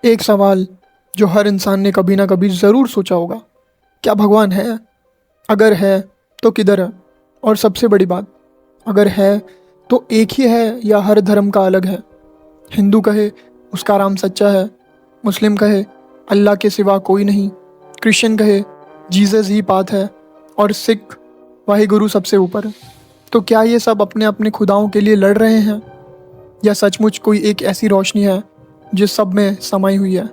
एक सवाल जो हर इंसान ने कभी ना कभी ज़रूर सोचा होगा, क्या भगवान है? अगर है तो किधर है? और सबसे बड़ी बात, अगर है तो एक ही है या हर धर्म का अलग है? हिंदू कहे उसका राम सच्चा है, मुस्लिम कहे अल्लाह के सिवा कोई नहीं, क्रिश्चियन कहे जीसस ही पाथ है, और सिख वाहिगुरु सबसे ऊपर है। तो क्या ये सब अपने अपने खुदाओं के लिए लड़ रहे हैं, या सचमुच कोई एक ऐसी रोशनी है जिस सब में समाई हुई है?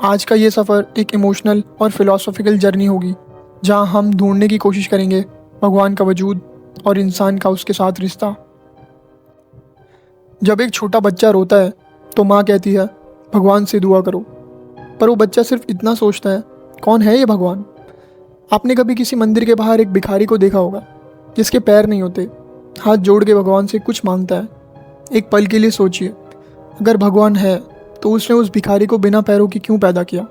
आज का ये सफ़र एक इमोशनल और फिलोसॉफिकल जर्नी होगी, जहां हम ढूंढने की कोशिश करेंगे भगवान का वजूद और इंसान का उसके साथ रिश्ता। जब एक छोटा बच्चा रोता है तो माँ कहती है भगवान से दुआ करो, पर वो बच्चा सिर्फ इतना सोचता है, कौन है ये भगवान? आपने कभी किसी मंदिर के बाहर एक भिखारी को देखा होगा जिसके पैर नहीं होते, हाथ जोड़ के भगवान से कुछ मांगता है। एक पल के लिए सोचिए, अगर भगवान है तो उसने उस भिखारी को बिना पैरों की क्यों पैदा किया?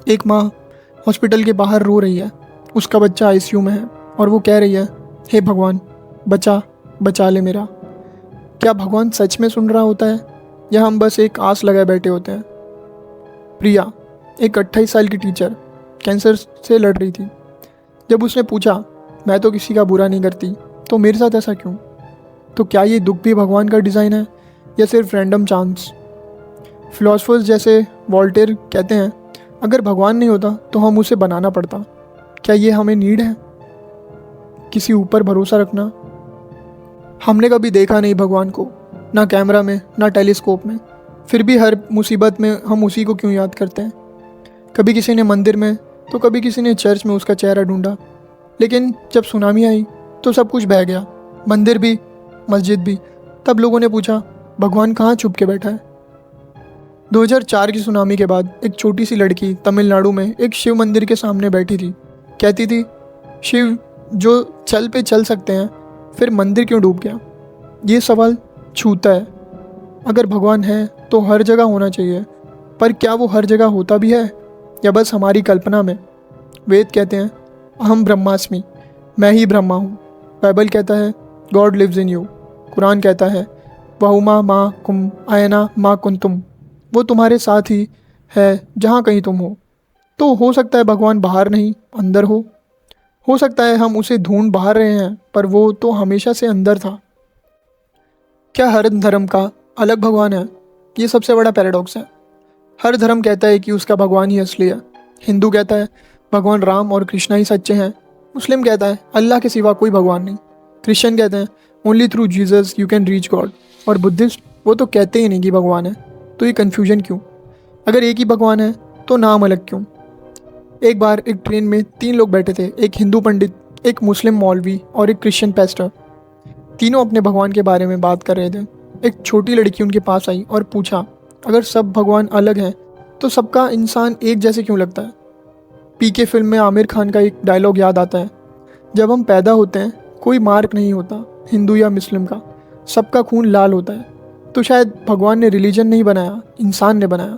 एक माँ हॉस्पिटल के बाहर रो रही है, उसका बच्चा आईसीयू में है और वो कह रही है, हे भगवान बचा बचा ले मेरा। क्या भगवान सच में सुन रहा होता है, या हम बस एक आस लगाए बैठे होते हैं? प्रिया, एक 28 साल की टीचर, कैंसर से लड़ रही थी। जब उसने पूछा, मैं तो किसी का बुरा नहीं करती, तो मेरे साथ ऐसा क्यों? तो क्या ये दुख भी भगवान का डिज़ाइन है, या सिर्फ रैंडम चांस? फिलोसफर्स जैसे वॉल्टेयर कहते हैं, अगर भगवान नहीं होता तो हम उसे बनाना पड़ता। क्या ये हमें नीड है, किसी ऊपर भरोसा रखना? हमने कभी देखा नहीं भगवान को, ना कैमरा में ना टेलीस्कोप में, फिर भी हर मुसीबत में हम उसी को क्यों याद करते हैं? कभी किसी ने मंदिर में तो कभी किसी ने चर्च में उसका चेहरा ढूंढा, लेकिन जब सुनामी आई तो सब कुछ बह गया, मंदिर भी मस्जिद भी। तब लोगों ने पूछा, भगवान कहाँ छुप के बैठा है? 2004 की सुनामी के बाद एक छोटी सी लड़की तमिलनाडु में एक शिव मंदिर के सामने बैठी थी, कहती थी, शिव जो चल पे चल सकते हैं, फिर मंदिर क्यों डूब गया? ये सवाल छूता है। अगर भगवान है तो हर जगह होना चाहिए, पर क्या वो हर जगह होता भी है, या बस हमारी कल्पना में? वेद कहते हैं अहम ब्रह्मास्मि, मैं ही ब्रह्मा हूँ। बाइबल कहता है God lives in you. Quran कहता है वहुमा माँ कुम आयना माँ कुंतुम, वो तुम्हारे साथ ही है जहाँ कहीं तुम हो। तो हो सकता है भगवान बाहर नहीं अंदर हो सकता है हम उसे ढूंढ बाहर रहे हैं, पर वो तो हमेशा से अंदर था। क्या हर धर्म का अलग भगवान है? ये सबसे बड़ा पैराडॉक्स है। हर धर्म कहता है कि उसका भगवान ही असली है। हिंदू कहता है भगवान राम और कृष्णा ही सच्चे हैं, मुस्लिम कहता है अल्लाह के सिवा कोई भगवान नहीं, क्रिश्चियन कहते हैं only through Jesus you can reach God, और बुद्धिस्ट वो तो कहते ही नहीं कि भगवान है। तो ये कन्फ्यूजन क्यों? अगर एक ही भगवान है तो नाम अलग क्यों? एक बार एक ट्रेन में 3 लोग बैठे थे, एक हिंदू पंडित, एक मुस्लिम मौलवी और एक क्रिश्चियन पेस्टर। तीनों अपने भगवान के बारे में बात कर रहे थे। एक छोटी लड़की उनके पास आई और पूछा, अगर सब भगवान अलग हैं तो सबका इंसान एक जैसे क्यों लगता है? पीके फिल्म में आमिर खान का एक डायलॉग याद आता है, जब हम पैदा होते हैं कोई मार्क नहीं होता हिंदू या मुस्लिम का, सबका खून लाल होता है। तो शायद भगवान ने रिलीजन नहीं बनाया, इंसान ने बनाया।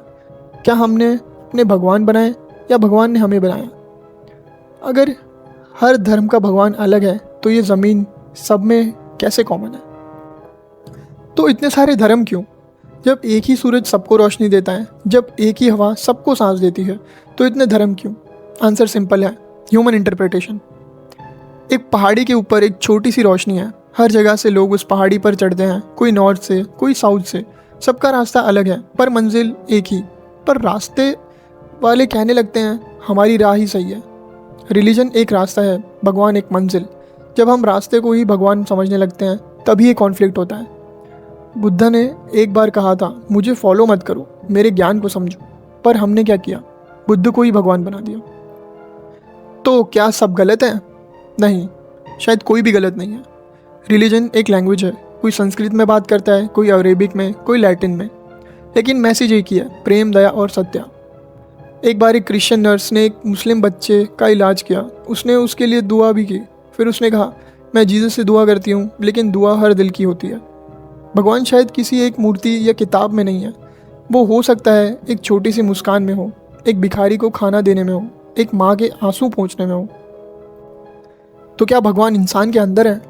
क्या हमने अपने भगवान बनाए या भगवान ने हमें बनाया? अगर हर धर्म का भगवान अलग है तो ये ज़मीन सब में कैसे कॉमन है? तो इतने सारे धर्म क्यों? जब एक ही सूरज सबको रोशनी देता है, जब एक ही हवा सबको सांस देती है, तो इतने धर्म क्यों? आंसर सिंपल है, ह्यूमन इंटरप्रिटेशन। एक पहाड़ी के ऊपर एक छोटी सी रोशनी है, हर जगह से लोग उस पहाड़ी पर चढ़ते हैं, कोई नॉर्थ से कोई साउथ से, सबका रास्ता अलग है पर मंजिल एक ही। पर रास्ते वाले कहने लगते हैं हमारी राह ही सही है। रिलीजन एक रास्ता है, भगवान एक मंजिल। जब हम रास्ते को ही भगवान समझने लगते हैं तभी ये कॉन्फ्लिक्ट होता है। बुद्धा ने एक बार कहा था, मुझे फॉलो मत करो, मेरे ज्ञान को समझो। पर हमने क्या किया? बुद्ध को ही भगवान बना दिया। तो क्या सब गलत है? नहीं, शायद कोई भी गलत नहीं है। रिलीजन एक लैंग्वेज है, कोई संस्कृत में बात करता है, कोई अरेबिक में, कोई लैटिन में, लेकिन मैसेज एक ही है, प्रेम, दया और सत्य। एक बार एक क्रिश्चियन नर्स ने एक मुस्लिम बच्चे का इलाज किया, उसने उसके लिए दुआ भी की। फिर उसने कहा, मैं जीसस से दुआ करती हूँ, लेकिन दुआ हर दिल की होती है। भगवान शायद किसी एक मूर्ति या किताब में नहीं है, वो हो सकता है एक छोटी सी मुस्कान में हो, एक भिखारी को खाना देने में हो, एक माँ के आंसू पोंछने में हो। तो क्या भगवान इंसान के अंदर है?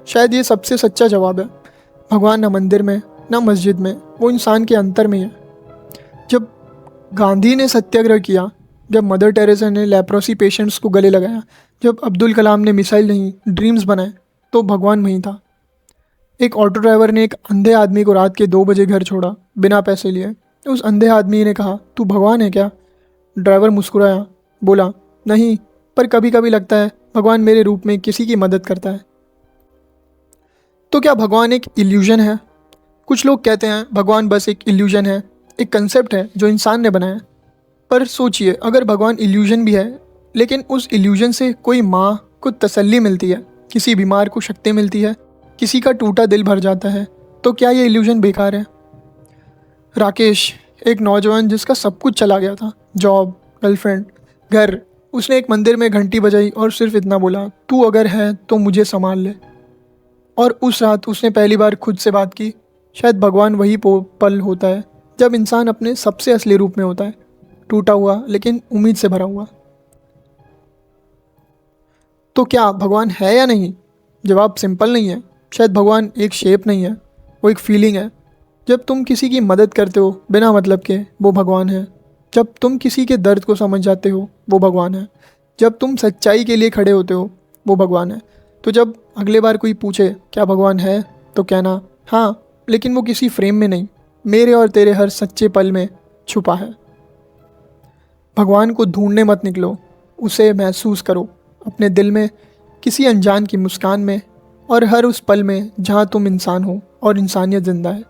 शायद ये सबसे सच्चा जवाब है। भगवान ना मंदिर में ना मस्जिद में, वो इंसान के अंतर में है। जब गांधी ने सत्याग्रह किया, जब मदर टेरेसा ने लेप्रोसी पेशेंट्स को गले लगाया, जब अब्दुल कलाम ने मिसाइल नहीं ड्रीम्स बनाए, तो भगवान वहीं था। एक ऑटो ड्राइवर ने एक अंधे आदमी को रात के 2 बजे घर छोड़ा बिना पैसे लिए। उस अंधे आदमी ने कहा, तू भगवान है क्या? ड्राइवर मुस्कुराया, बोला, नहीं, पर कभी कभी लगता है भगवान मेरे रूप में किसी की मदद करता है। तो क्या भगवान एक इल्यूजन है? कुछ लोग कहते हैं भगवान बस एक इल्यूजन है, एक कंसेप्ट है जो इंसान ने बनाया। पर सोचिए, अगर भगवान इल्यूजन भी है, लेकिन उस इल्यूजन से कोई माँ को तसल्ली मिलती है, किसी बीमार को शक्ति मिलती है, किसी का टूटा दिल भर जाता है, तो क्या ये इल्यूजन बेकार है? राकेश, एक नौजवान जिसका सब कुछ चला गया था, जॉब, गर्लफ्रेंड, घर, उसने एक मंदिर में घंटी बजाई और सिर्फ इतना बोला, तू अगर है तो मुझे संभाल ले। और उस रात उसने पहली बार खुद से बात की। शायद भगवान वही पल होता है जब इंसान अपने सबसे असली रूप में होता है, टूटा हुआ लेकिन उम्मीद से भरा हुआ। तो क्या भगवान है या नहीं? जवाब सिंपल नहीं है। शायद भगवान एक शेप नहीं है, वो एक फीलिंग है। जब तुम किसी की मदद करते हो बिना मतलब के, वो भगवान है। जब तुम किसी के दर्द को समझ जाते हो, वो भगवान है। जब तुम सच्चाई के लिए खड़े होते हो, वो भगवान है। तो जब अगले बार कोई पूछे क्या भगवान है, तो कहना, हाँ, लेकिन वो किसी फ्रेम में नहीं, मेरे और तेरे हर सच्चे पल में छुपा है। भगवान को ढूंढने मत निकलो, उसे महसूस करो अपने दिल में, किसी अनजान की मुस्कान में, और हर उस पल में जहाँ तुम इंसान हो और इंसानियत जिंदा है।